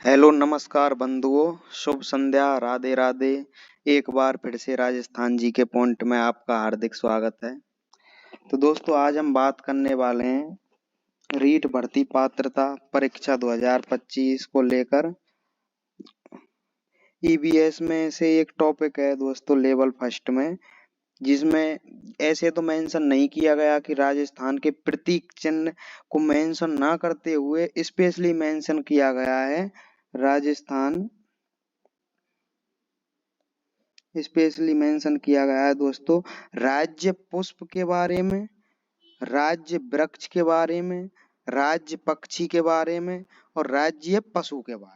Hello नमस्कार बंधुओं, शुभ संध्या, राधे राधे। एक बार फिर से राजस्थान जी के पॉइंट में आपका हार्दिक स्वागत है। तो दोस्तों आज हम बात करने वाले हैं रीट भर्ती पात्रता परीक्षा 2025 को लेकर। ईबीएस में से एक टॉपिक है दोस्तों लेवल फर्स्ट में, जिसमें ऐसे तो मेंशन नहीं किया गया कि राजस्थान के प्रतीक चिन्ह को मेंशन ना करते हुए स्पेशली मेंशन किया गया है राजस्थान, स्पेशली मेंशन किया गया है दोस्तों राज्य पुष्प के बारे में, राज्य वृक्ष के बारे में, राज्य पक्षी के बारे में और राज्य पशु के बारे में।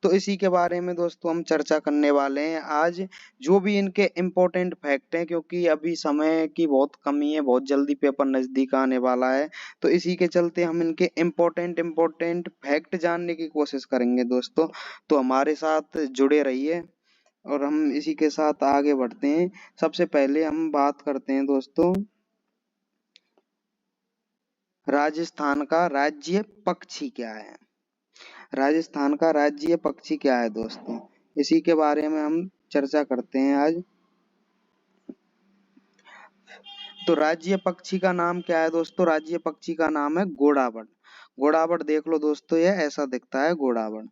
तो इसी के बारे में दोस्तों हम चर्चा करने वाले हैं आज, जो भी इनके इम्पोर्टेंट फैक्ट हैं, क्योंकि अभी समय की बहुत कमी है, बहुत जल्दी पेपर नजदीक आने वाला है। तो इसी के चलते हम इनके इम्पोर्टेंट फैक्ट जानने की कोशिश करेंगे दोस्तों। तो हमारे साथ जुड़े रहिए और हम इसी के साथ आगे बढ़ते हैं। सबसे पहले हम बात करते हैं दोस्तों राजस्थान का राज्य पक्षी क्या है। राजस्थान का राज्य पक्षी क्या है दोस्तों, इसी के बारे में हम चर्चा करते हैं आज। तो राज्य पक्षी का नाम क्या है दोस्तों, राज्य पक्षी का नाम है घोड़ावड़। घोड़ावड़ देख लो दोस्तों, यह ऐसा दिखता है घोड़ावड़।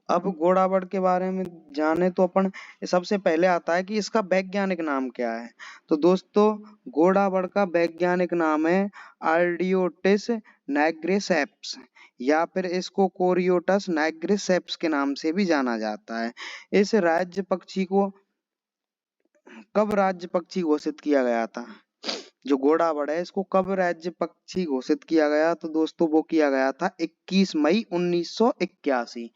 अब घोड़ावड़ के बारे में जाने तो अपन सबसे पहले आता है कि इसका वैज्ञानिक नाम क्या है। तो दोस्तों घोड़ावड़ का वैज्ञानिक नाम है आर्डियोटिस नाइग्रिसेप्स, या फिर इसको कोरियोटस नाइग्रिसेप्स के नाम से भी जाना जाता है। इस राज्य पक्षी को कब राज्य पक्षी घोषित किया गया था, जो घोड़ावड़ है इसको कब राज्य पक्षी घोषित किया गया, तो दोस्तों वो किया गया था 21 मई 1981।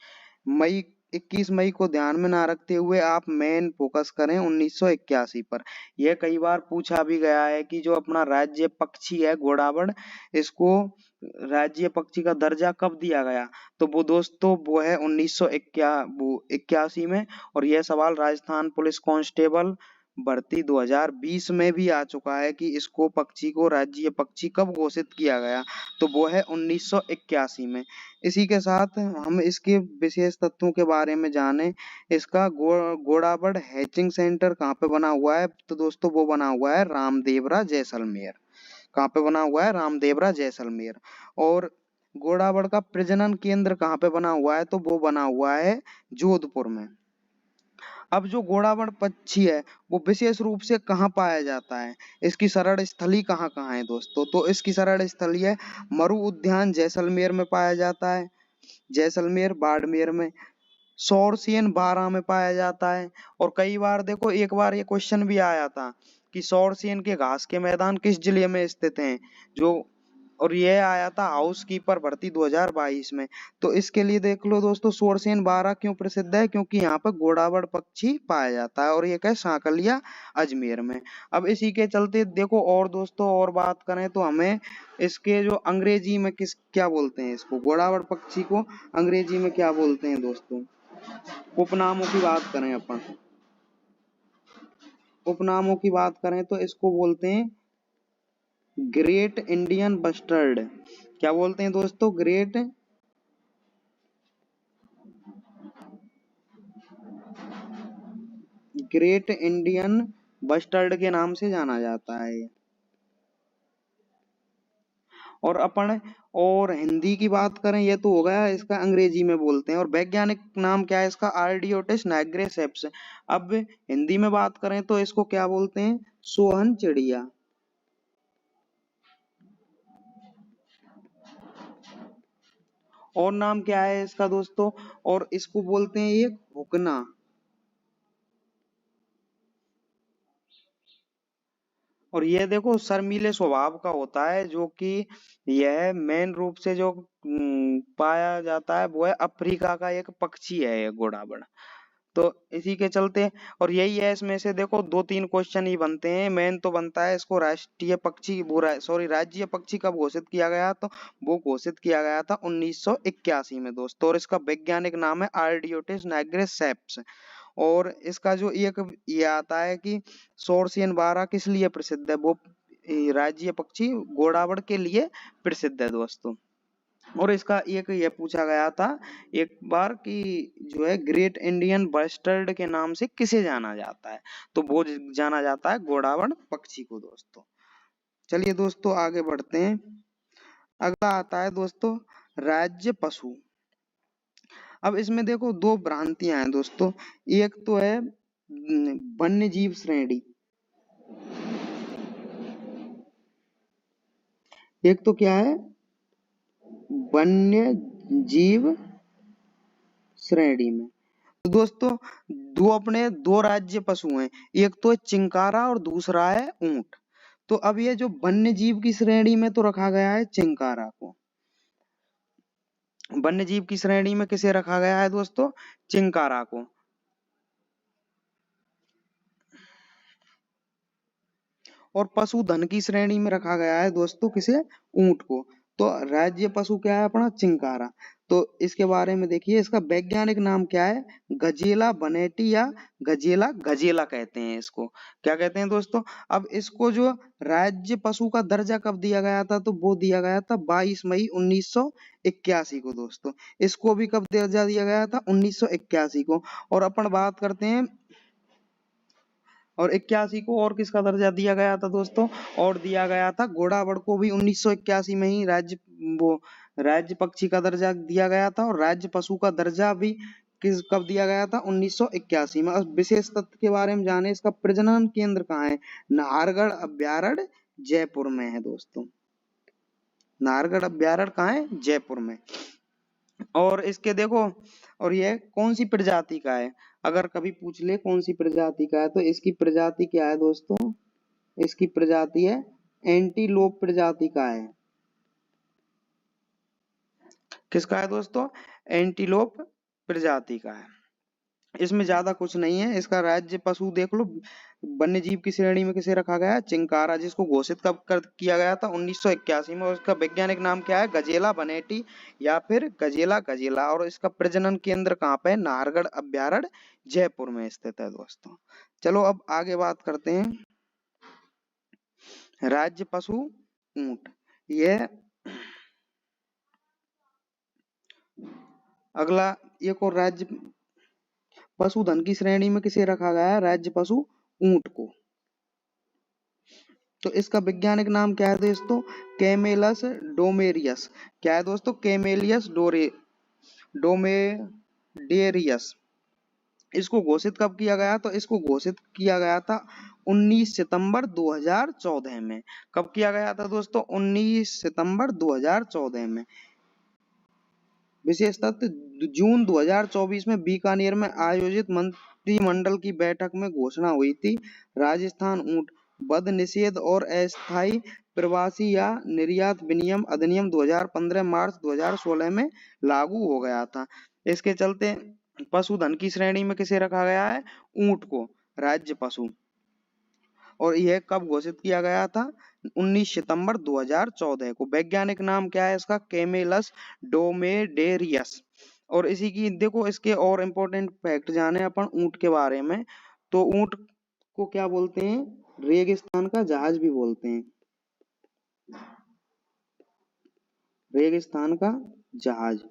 मई 21 मई को ध्यान में ना रखते हुए आप मेन फोकस करें 1981 पर। यह कई बार पूछा भी गया है कि जो अपना राज्य पक्षी है घोड़ावड़, इसको राज्य पक्षी का दर्जा कब दिया गया, तो वो दोस्तों वो है 1981 में। और यह सवाल राजस्थान पुलिस कांस्टेबल भर्ती 2020 में भी आ चुका है कि इसको पक्षी को राज्य पक्षी कब घोषित किया गया, तो वो है 1981 में। इसी के साथ हम इसके विशेष तत्वों के बारे में जानें। इसका घोड़ावड़ हैचिंग सेंटर कहाँ पे बना हुआ है, तो दोस्तों वो बना हुआ है रामदेवरा जैसलमेर। कहाँ पे बना हुआ है, रामदेवरा जैसलमेर। और घोड़ावड़ का प्रजनन केंद्र कहाँ पे बना हुआ है, तो वो बना हुआ है जोधपुर में। अब जो घोड़ावड़ पक्षी है वो विशेष रूप से कहाँ पाया जाता है, इसकी शरण स्थली कहाँ कहाँ है दोस्तों, तो इसकी शरण स्थली है मरु उद्यान जैसलमेर में पाया जाता है, जैसलमेर बाड़मेर में, शोरसेन बारां में पाया जाता है। और कई बार देखो एक बार ये क्वेश्चन भी आया था कि शोरसेन के घास के मैदान किस जिले में स्थित हैं, जो और ये आया था हाउस कीपर भर्ती 2022 में। तो इसके लिए देख लो दोस्तों शोरसेन बारां क्यों प्रसिद्ध है, क्योंकि यहाँ पर घोड़ावड़ पक्षी पाया जाता है और ये क्या सांकलिया अजमेर में। अब इसी के चलते देखो और दोस्तों और बात करें तो हमें इसके जो अंग्रेजी में किस क्या बोलते हैं, इसको घोड़ावड़ पक्षी को अंग्रेजी में क्या बोलते हैं दोस्तों, उपनामों की बात करें अपन, उपनामों की बात करें तो इसको बोलते हैं ग्रेट इंडियन बस्टर्ड। क्या बोलते हैं दोस्तों, ग्रेट इंडियन बस्टर्ड के नाम से जाना जाता है। और अपन और हिंदी की बात करें, ये तो हो गया इसका अंग्रेजी में बोलते हैं। और वैज्ञानिक नाम क्या है इसका, आर्डियोटिस नाइग्रिसेप्स। अब हिंदी में बात करें तो इसको क्या बोलते हैं, सोहन चिड़िया। और नाम क्या है इसका दोस्तों, और इसको बोलते हैं ये हुकना। और ये देखो शर्मीले स्वभाव का होता है, जो कि यह मेन रूप से जो पाया जाता है वो है अफ्रीका का एक पक्षी है ये घोड़ावड़। तो इसी के चलते और यही है, इसमें से देखो दो तीन क्वेश्चन ही बनते हैं। मेन तो बनता है इसको राष्ट्रीय पक्षी सॉरी राज्य पक्षी कब घोषित किया गया, तो वो घोषित किया गया था 1981 में दोस्तों। और इसका वैज्ञानिक नाम है आर्डियोटिस नाइग्रिसेप्स। और इसका जो एक ये आता है कि शोरसेन बारह किस लिए प्रसिद्ध है, वो राज्य पक्षी घोड़ावड़ के लिए प्रसिद्ध है दोस्तों। और इसका एक ये पूछा गया था एक बार कि जो है ग्रेट इंडियन बस्टर्ड के नाम से किसे जाना जाता है, तो वो जाना जाता है घोड़ावड़ पक्षी को दोस्तों। चलिए दोस्तों आगे बढ़ते हैं। अगला आता है दोस्तों राज्य पशु। अब इसमें देखो दो भ्रांतियां हैं दोस्तों। एक तो है वन्य जीव श्रेणी, एक तो क्या है वन्य जीव श्रेणी में। तो दोस्तों दो अपने दो राज्य पशु हैं, एक तो है चिंकारा और दूसरा है ऊंट। तो अब ये जो वन्य जीव की श्रेणी में तो रखा गया है चिंकारा को। वन्य जीव की श्रेणी में किसे रखा गया है दोस्तों, चिंकारा को। और पशुधन की श्रेणी में रखा गया है दोस्तों किसे, ऊंट को। तो राज्य पशु क्या है अपना, चिंकारा। तो इसके बारे में देखिए, इसका वैज्ञानिक नाम क्या है, गजेला बनेटी या गजेला गजेला कहते हैं इसको। क्या कहते हैं दोस्तों। अब इसको जो राज्य पशु का दर्जा कब दिया गया था, तो वो दिया गया था 22 मई 1981 को दोस्तों। इसको भी कब दर्जा दिया गया था, 1981 को। और अपन बात करते हैं और 81 को और किसका दर्जा दिया गया था दोस्तों, और दिया गया था घोड़ावड़ को भी 1981 में ही राज्य वो राज्य पक्षी का दर्जा दिया गया था। और राज्य पशु का दर्जा भी किस कब दिया गया था, 1981 में। अब विशेष तथ्य के बारे में जाने, इसका प्रजनन केंद्र कहाँ है, नाहरगढ़ अभ्यारण्य जयपुर में है दोस्तों। नाहरगढ़ अभ्यारण्य कहाँ है, जयपुर में। और इसके देखो, और यह कौन सी प्रजाति का है, अगर कभी पूछ ले कौन सी प्रजाति का है, तो इसकी प्रजाति क्या है दोस्तों, इसकी प्रजाति है एंटीलोप प्रजाति का है। किसका है दोस्तों, एंटीलोप प्रजाति का है। इसमें ज्यादा कुछ नहीं है। इसका राज्य पशु देख लो, वन्य जीव की श्रेणी में किसे रखा गया है, चिंकारा, जिसको घोषित कब किया गया था, 1981 में। और इसका वैज्ञानिक नाम क्या है, गजेला बनेटी या फिर गजेला गजेला। और इसका प्रजनन केंद्र कहाँ पे है, नाहरगढ़ अभ्यारण्य जयपुर में स्थित है दोस्तों। चलो अब आगे बात करते हैं राज्य पशु ऊंट। यह अगला एक और राज्य पशुधन की श्रेणी में किसे रखा गया है, राज्य पशु ऊंट को। तो इसका वैज्ञानिक नाम क्या है दोस्तों, कैमेलस डोमेरियस। क्या है दोस्तों, कैमेलियस डोमेडेरियस। इसको घोषित कब किया गया, तो इसको घोषित किया गया था 19 सितंबर 2014 में। कब किया गया था दोस्तों, 19 सितंबर 2014 में। विशेष तथ्य, जून 2024 में बीकानेर में आयोजित मंत्रिमंडल की बैठक में घोषणा हुई थी। राजस्थान ऊंट वध निषेध और अस्थायी प्रवासी या निर्यात विनियम अधिनियम 2015 मार्च 2016 में लागू हो गया था। इसके चलते पशुधन की श्रेणी में किसे रखा गया है, ऊंट को, राज्य पशु। और यह कब घोषित किया गया था, 19 सितंबर 2014 को। वैज्ञानिक नाम क्या है इसका, कैमेलस डोमेडेरियस। और इसी की देखो, इसके और इम्पोर्टेंट फैक्ट जाने अपन ऊंट के बारे में। तो ऊंट को क्या बोलते हैं, रेगिस्तान का जहाज भी बोलते हैं, रेगिस्तान का जहाज।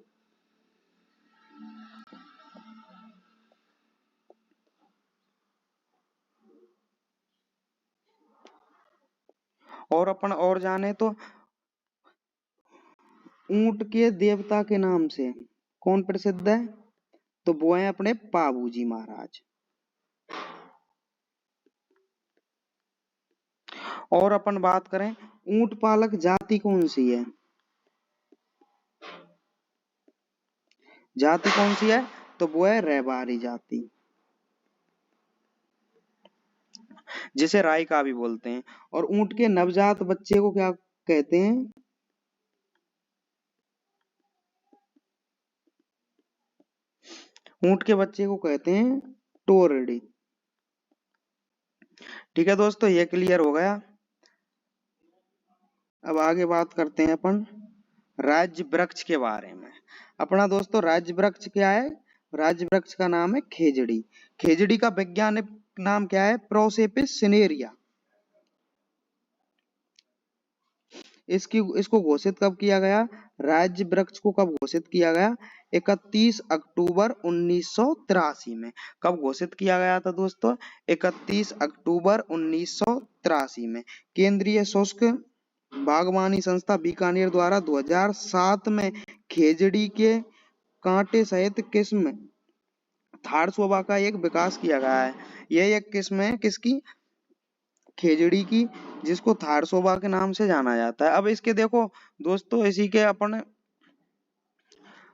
और अपन और जाने तो ऊंट के देवता के नाम से कौन प्रसिद्ध है, तो वो है अपने पाबूजी महाराज। और अपन बात करें ऊंट पालक जाति कौन सी है, जाति कौन सी है, तो वो है रैबारी जाति, जिसे राइका भी बोलते हैं। और ऊंट के नवजात बच्चे को क्या कहते हैं, ऊंट के बच्चे को कहते हैं टोरडी। ठीक है दोस्तों, ये क्लियर हो गया। अब आगे बात करते हैं अपन राज्य वृक्ष के बारे में। अपना दोस्तों राज्य वृक्ष क्या है, राज्य वृक्ष का नाम है खेजड़ी। खेजड़ी का वैज्ञानिक नाम क्या है, प्रोसेपिस सिनेरिया। इसको घोषित कब किया गया? राज्य वृक्ष को कब घोषित किया गया? 31 अक्टूबर 1983 में। कब घोषित किया गया था दोस्तों? 31 अक्टूबर 1983 में। केंद्रीय शुष्क बागवानी संस्था बीकानेर द्वारा 2007 में खेजड़ी के कांटे सहित किस्म थार शोभा का एक विकास किया गया है। यह एक किस्म है किसकी? खेजड़ी की, जिसको थार शोभा के नाम से जाना जाता है। अब इसके देखो दोस्तों, इसी के अपन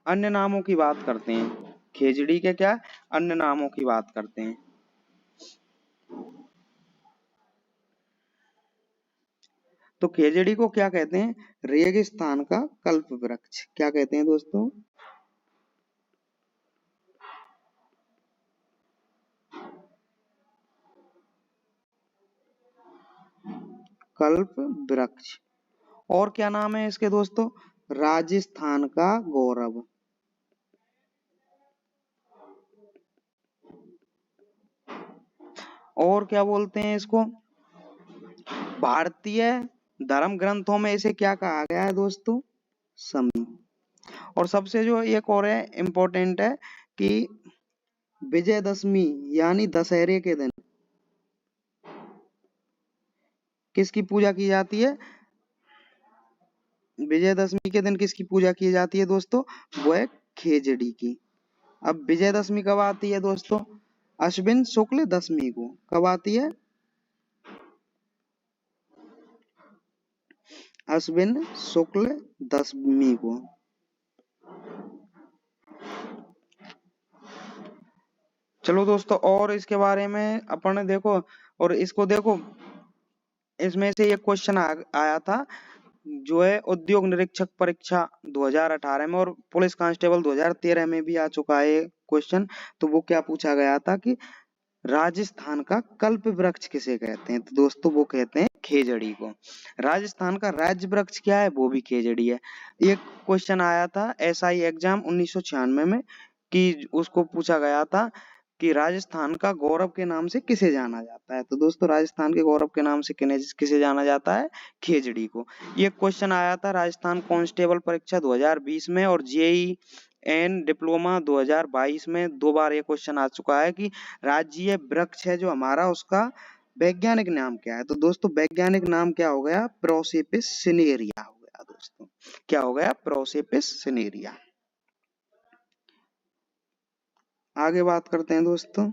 अन्य नामों की बात करते हैं। खेजड़ी के क्या अन्य नामों की बात करते हैं। तो खेजड़ी को क्या कहते हैं? रेगिस्तान का कल्प वृक्ष। क्या कहते हैं दोस्तों? कल्प वृक्ष। और क्या नाम है इसके दोस्तों? राजस्थान का गौरव। और क्या बोलते हैं इसको? भारतीय धर्म ग्रंथों में इसे क्या कहा गया है दोस्तों? समी। और सबसे जो एक और है इम्पोर्टेंट है कि विजयदशमी यानी दशहरे के दिन किसकी पूजा की जाती है? विजयदशमी के दिन किसकी पूजा की जाती है दोस्तों? वो है खेजड़ी की। अब विजयदशमी कब आती है दोस्तों? अश्विन शुक्ल दशमी को। कब आती है? अश्विन शुक्ल दशमी को। चलो दोस्तों, और इसके बारे में अपन देखो, और इसको देखो, इसमें से एक क्वेश्चन आया था जो है उद्योग निरीक्षक परीक्षा 2018 में, और पुलिस कांस्टेबल 2013 में भी आ चुका है क्वेश्चन। तो वो क्या पूछा गया था कि राजस्थान का कल्प वृक्ष किसे कहते हैं? तो दोस्तों वो कहते हैं खेजड़ी को। राजस्थान का राज्य वृक्ष क्या है? वो भी खेजड़ी है। एक क्वेश्चन आया था एसआई एग्जाम 1996 में कि उसको पूछा गया था कि राजस्थान का गौरव के नाम से किसे जाना जाता है? तो दोस्तों राजस्थान के गौरव के नाम से किसे जाना जाता है? खेजड़ी को। ये क्वेश्चन आया था राजस्थान कांस्टेबल परीक्षा 2020 में, और जेईई एन डिप्लोमा 2022 में 2 बार ये क्वेश्चन आ चुका है कि राज्य वृक्ष है जो हमारा, उसका वैज्ञानिक नाम क्या है? तो दोस्तों वैज्ञानिक नाम क्या हो गया? प्रोसेपिस सिनेरिया हो गया दोस्तों। क्या हो गया? प्रोसेपिस सिनेरिया। आगे बात करते हैं दोस्तों।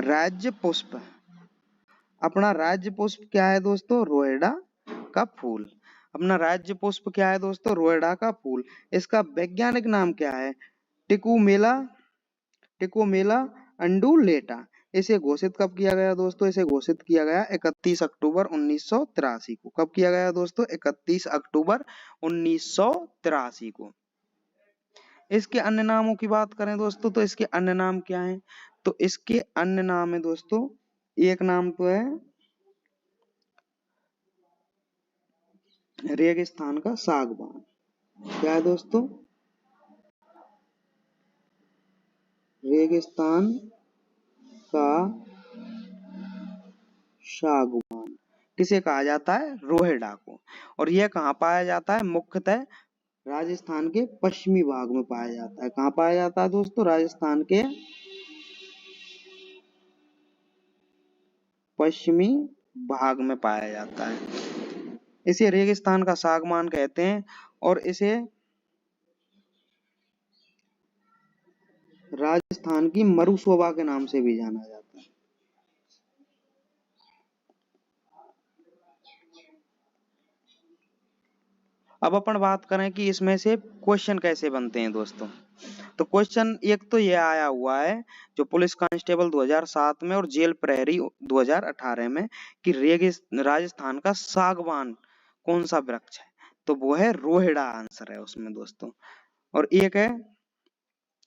राज्य पुष्प। अपना राज्य पुष्प क्या है दोस्तों? रोएडा का फूल। अपना राज्य पुष्प क्या है दोस्तों? रोएडा का फूल। इसका वैज्ञानिक नाम क्या है? टिकुमेला टिकोमेला अंडुलेटा। इसे घोषित कब किया गया दोस्तों? इसे घोषित किया गया 31 अक्टूबर 1983 को। कब किया गया दोस्तों? 31 अक्टूबर 1983 को। इसके अन्य नामों की बात करें दोस्तों, तो इसके अन्य नाम क्या हैं? तो इसके अन्य नाम है दोस्तों, एक नाम तो है रेगिस्तान का सागवान। क्या है दोस्तों? रेगिस्तान का सागवान। किसे कहा जाता है? रोहेडा को। और यह कहाँ पाया जाता है? मुख्यतः राजस्थान के पश्चिमी भाग में पाया जाता है। कहाँ पाया जाता है दोस्तों? राजस्थान के पश्चिमी भाग में पाया जाता है। इसे रेगिस्तान का सागवान कहते हैं, और इसे राजस्थान की मरुशोभा के नाम से भी जाना जाता है। अब अपन बात करें कि इसमें से क्वेश्चन कैसे बनते हैं दोस्तों। तो क्वेश्चन एक तो ये आया हुआ है जो पुलिस कांस्टेबल 2007 में और जेल प्रहरी 2018 में कि राजस्थान का सागवान कौन सा वृक्ष है? तो वो है रोहिड़ा, आंसर है उसमें दोस्तों। और एक है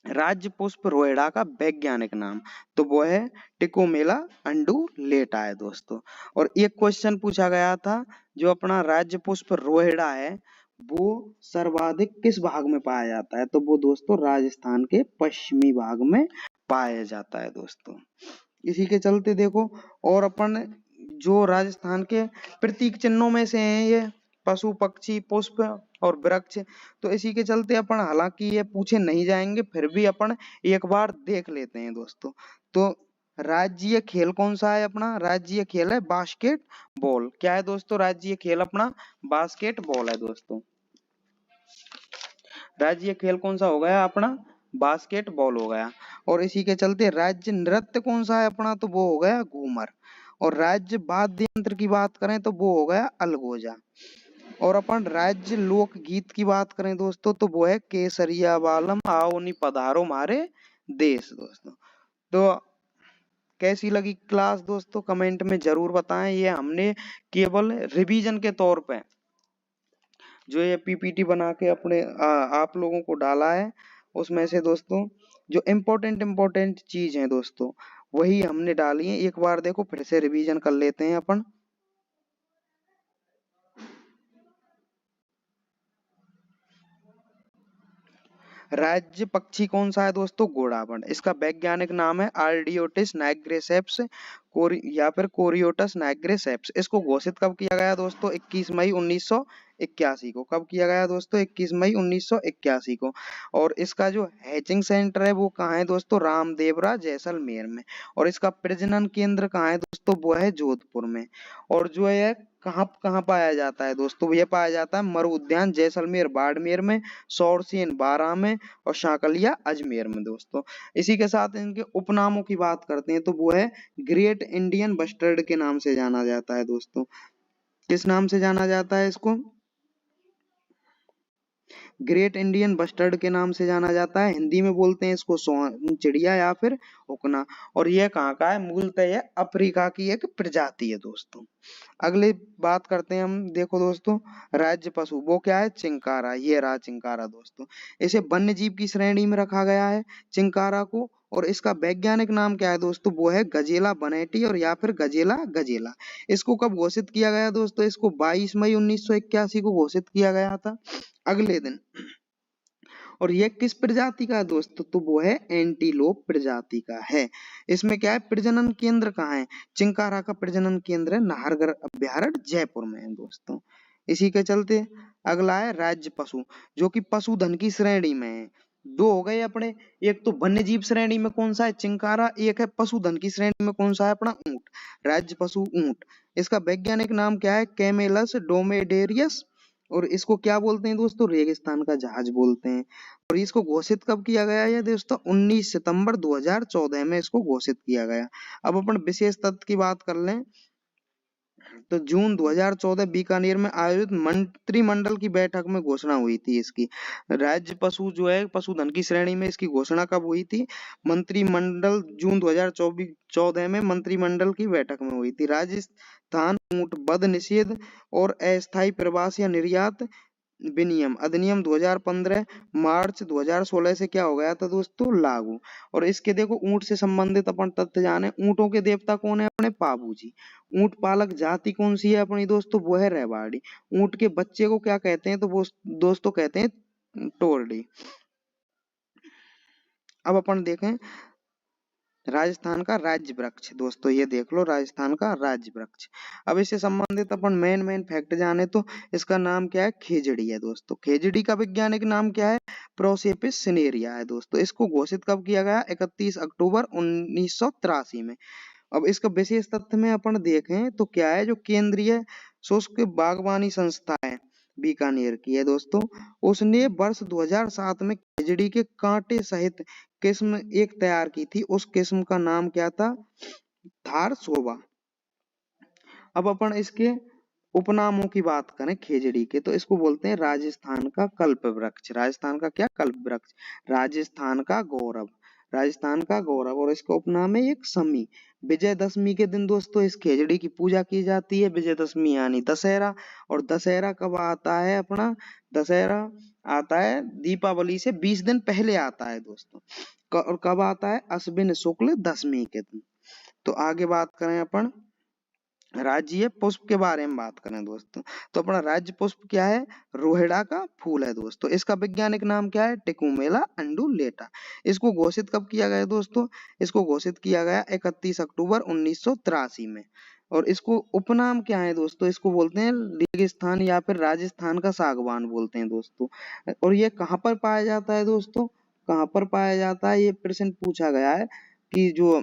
राज्य पुष्प रोहिड़ा का वैज्ञानिक नाम, तो वो है टिकोमेला अंडुलेटा है दोस्तों। और एक क्वेश्चन पूछा गया था जो अपना राज्य पुष्प रोहिड़ा है वो सर्वाधिक किस भाग में पाया जाता है? तो वो दोस्तों राजस्थान के पश्चिमी भाग में पाया जाता है दोस्तों। इसी के चलते देखो, और अपन जो राजस्थान के प्रतीक चिन्हों में से हैं ये पशु पक्षी पुष्प और वृक्ष। तो इसी के चलते अपन हालांकि ये पूछे नहीं जाएंगे फिर भी अपन एक बार देख लेते हैं दोस्तों। तो राज्य खेल कौन सा है अपना? राज्य खेल है बास्केट बॉल। क्या है दोस्तों? राज्य खेल अपना बास्केट बॉल है दोस्तों। राज्य खेल कौन सा हो गया अपना? बास्केट बॉल हो गया। और इसी के चलते राज्य नृत्य कौन सा है अपना? तो वो हो गया घूमर। और राज्य वाद्य यंत्र की बात करें तो वो हो गया अलगोजा। और अपन राज्य लोकगीत की बात करें दोस्तों तो वो है केसरिया बालम आओ नी पधारो मारे देश दोस्तों। तो कैसी लगी क्लास दोस्तों? कमेंट में जरूर बताएं। ये हमने केवल रिवीजन के तौर पे जो ये पीपीटी बना के अपने आप लोगों को डाला है उसमें से दोस्तों जो इम्पोर्टेंट चीज है दोस्तों वही हमने डाली है। एक बार देखो फिर से रिवीजन कर लेते हैं अपन। राज्य पक्षी कौन सा है दोस्तों? घोड़ावण। इसका वैज्ञानिक नाम है आर्डियोटिस नाइग्रेसेप्स या फिर कोरियोटस नाइग्रेसेप्स। इसको घोषित कब किया गया दोस्तों? 21 मई 1981 को। कब किया गया दोस्तों? 21 मई 1981 को। और इसका जो हैचिंग सेंटर है वो कहाँ है दोस्तों? रामदेवरा जैसलमेर में। और इसका प्रजनन केंद्र कहाँ है दोस्तों? वो है जोधपुर में। और जो है कहाँ कहाँ पाया जाता है दोस्तों? ये पाया जाता है मरु उद्यान जैसलमेर बाड़मेर में, सौरसेन बारां में और शाकलिया अजमेर में दोस्तों। इसी के साथ इनके उपनामों की बात करते हैं तो वो है ग्रेट इंडियन बस्टर्ड के नाम से जाना जाता है दोस्तों। किस नाम से जाना जाता है इसको? ग्रेट इंडियन बस्टर्ड के नाम से जाना जाता है। हिंदी में बोलते हैं इसको चिड़िया या फिर हुकना। और यह कहाँ का है? मूलतः यह अफ्रीका की एक प्रजाति है दोस्तों। अगले बात करते हैं हम। देखो दोस्तों राज्य पशु वो क्या है? चिंकारा। ये रहा चिंकारा दोस्तों। इसे वन्य जीव की श्रेणी में रखा गया है चिंकारा को। और इसका वैज्ञानिक नाम क्या है दोस्तों? वो है गजेला बनेटी और या फिर गजेला गजेला। इसको कब घोषित किया गया दोस्तों? इसको 22 मई 1981 को घोषित किया गया था अगले दिन। और ये किस प्रजाति का है दोस्तों? तो वो है एंटीलोप प्रजाति का है। इसमें क्या है? प्रजनन केंद्र कहाँ है? चिंकारा का प्रजनन केंद्र है नाहरगढ़ अभ्यारण्य जयपुर में है दोस्तों। इसी के चलते अगला है राज्य पशु जो कि पशुधन की श्रेणी में है। दो हो गए अपने। एक तो वन्य जीव श्रेणी में कौन सा है? चिंकारा। एक है पशुधन की श्रेणी में कौन सा है? अपना ऊंट। राज्य पशु ऊंट। इसका वैज्ञानिक नाम क्या है? कैमेलस डोमेडेरियस। और इसको क्या बोलते हैं दोस्तों? रेगिस्तान का जहाज बोलते हैं। और इसको घोषित कब किया गया है दोस्तों? 19 सितंबर 2014 में इसको घोषित किया गया। अब अपन विशेष तथ्य की बात कर लें तो जून 2014 बीकानेर में आयोजित मंत्रिमंडल की बैठक में घोषणा हुई थी इसकी। राज्य पशु जो है पशुधन की श्रेणी में इसकी घोषणा कब हुई थी? मंत्रिमंडल जून 2014 में मंत्रिमंडल की बैठक में हुई थी। राजस्थान ऊंट वध निषेध और अस्थायी प्रवास या निर्यात विनियम अधिनियम 2015 मार्च 2016 से क्या हो गया था दोस्तों? लागू। और इसके देखो ऊंट से संबंधित अपन तथ्य जाने। ऊंटों के देवता कौन है? अपने पाबू जी। ऊंट पालक जाति कौन सी है अपनी दोस्तों? वो है रेवाड़ी। ऊंट के बच्चे को क्या कहते हैं? तो वो दोस्तों कहते हैं टोरडी। अब अपन देखें राजस्थान का राज्य वृक्ष दोस्तों। ये देख लो राजस्थान का राज्य वृक्ष। अब इससे संबंधित अपन मेन फैक्ट जाने तो इसका नाम क्या है? खेजड़ी है दोस्तों। खेजड़ी का वैज्ञानिक नाम क्या है? प्रोसेपिस सिनेरिया है दोस्तों। इसको घोषित कब किया गया? 31 अक्टूबर 1983 में। अब इसका विशेष तथ्य में अपन देखें तो क्या है? जो केंद्रीय शुष्क बागवानी संस्था है बीकानेर की है दोस्तों। उसने वर्ष 2007 में खेजड़ी के कांटे सहित किस्म एक तैयार की थी। उस किस्म का नाम क्या था? थार शोभा। अब अपन इसके उपनामों की बात करें खेजड़ी के तो इसको बोलते हैं राजस्थान का कल्प वृक्ष। राजस्थान का क्या? कल्प वृक्ष। राजस्थान का गौरव। राजस्थान का गौरव। और इसका उपनाम है एक समी। विजयदशमी के दिन दोस्तों इस खेजड़ी की पूजा की जाती है। विजयदशमी यानी दशहरा। और दशहरा कब आता है अपना? दशहरा आता है दीपावली से 20 दिन पहले आता है दोस्तों। और कब आता है? अश्विन शुक्ल दशमी के दिन। तो आगे बात करें अपन राज्य पुष्प के बारे में बात करें दोस्तों तो अपना राज्य पुष्प क्या है? रोहिड़ा का फूल है दोस्तों। इसका वैज्ञानिक नाम क्या है? टिकुमेला अंडुलेटा। इसको घोषित कब किया गया दोस्तों? इसको घोषित किया गया 31 अक्टूबर 1983 में। और इसको उपनाम क्या है दोस्तों, इसको बोलते हैं रेगिस्तान या फिर राजस्थान का सागवान बोलते हैं दोस्तों। और ये कहाँ पर पाया जाता है दोस्तों, कहाँ पर पाया जाता है, ये प्रश्न पूछा गया है कि जो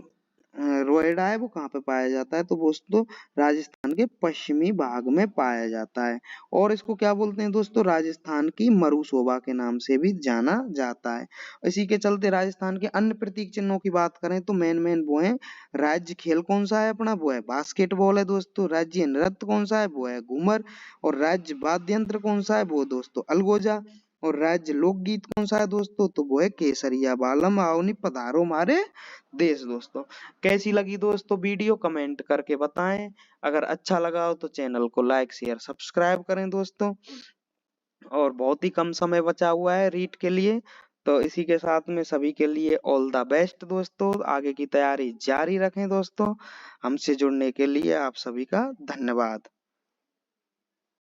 रोएडा है वो कहाँ पे पाया जाता है, तो दोस्तों राजस्थान के पश्चिमी भाग में पाया जाता है। और इसको क्या बोलते हैं दोस्तों, राजस्थान की मरुशोभा के नाम से भी जाना जाता है। इसी के चलते राजस्थान के अन्य प्रतीक चिन्हों की बात करें तो मेन वो है, राज्य खेल कौन सा है अपना, वो है बास्केटबॉल है दोस्तों। राज्य नृत्य कौन सा है, वो है घूमर। और राज्य वाद्य यंत्र कौन सा है, वो दोस्तों अलगोजा। और राज्य लोकगीत कौन सा है दोस्तों, तो वो है केसरिया बालम आओ नी पधारो हमारे देश दोस्तों। कैसी लगी दोस्तों वीडियो, कमेंट करके बताएं। अगर अच्छा लगा हो तो चैनल को लाइक शेयर सब्सक्राइब करें दोस्तों। और बहुत ही कम समय बचा हुआ है रीट के लिए, तो इसी के साथ में सभी के लिए ऑल द बेस्ट दोस्तों। आगे की तैयारी जारी रखें दोस्तों। हमसे जुड़ने के लिए आप सभी का धन्यवाद।